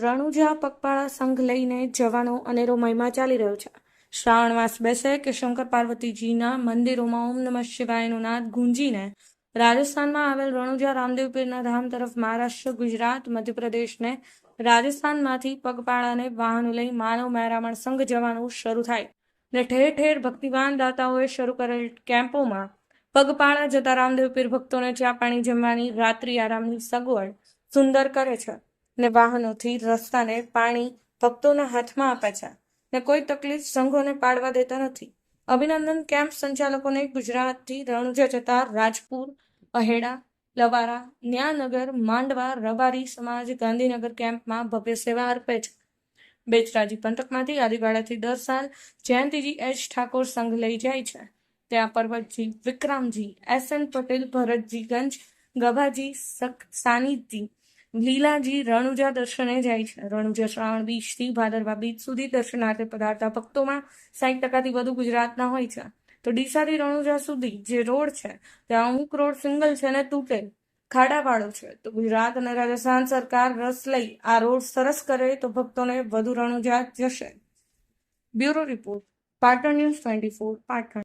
રણુજા પગપાળા સંઘ લઈને જવાનો અનેરો મહિમા ચાલી રહ્યો છે। શ્રાવણ માસ બેસે કે શંકર પાર્વતીજીના મંદિરોમાં ઓમ નમઃ શિવાયનો નાદ ગુંજીને રાજસ્થાનમાં આવેલ રણુજા રામદેવ પીરના ધામ તરફ મહારાષ્ટ્ર, ગુજરાત, મધ્યપ્રદેશને રાજસ્થાનમાંથી પગપાળાને વાહનો લઈ માનવ મહેરામણ સંઘ જવાનું શરૂ થાય ને ઠેર ઠેર ભક્તિવાન દાતાઓએ શરૂ કરેલ કેમ્પોમાં પગપાળા જતા રામદેવ પીર ભક્તોને ચા પાણી જમવાની રાત્રિ આરામની સગવડ સુંદર કરે છે ને વાહનોથી રસ્તાને પાણી ભક્તોના હાથમાં આપે છે ને કોઈ તકલીફ સંઘોને પાડવા દેતા નથી। અભિનંદન કેમ્પ સંચાલકોને ગુજરાતથી રણુજા જતા રાજપુર, અહેડા, લવારા, ન્યાનગર, માંડવા, રબારી સમાજ ગાંધીનગર કેમ્પમાં ભવ્ય સેવા અર્પે છે। બેચરાજી પંથકમાંથી આદિવાડાથી દર સાલ જયંતિજી એચ ઠાકોર સંઘ લઈ જાય છે। ત્યાં પર્વતજી, વિક્રમજી, SN પટેલ, ભરતજી ગંજ, ગભાજી, સાનિધજી, લીલાજી રણુજા દર્શને જાય છે। રણુજા શ્રાવણ બીજથી ભાદરવા બીજ સુધી દર્શનાર્થે પધારતા ભક્તોમાં 60% વધુ ગુજરાતના હોય છે। તો ડીસાથી રણુજા સુધી જે રોડ છે ત્યાં અમુક રોડ સિંગલ છે ને તૂટેલ ખાડાવાળો છે। તો ગુજરાત અને રાજસ્થાન સરકાર રસ લઈ આ રોડ સરસ કરે તો ભક્તોને વધુ રણુજા જશે। Bureau report, Patan news 24, Patan.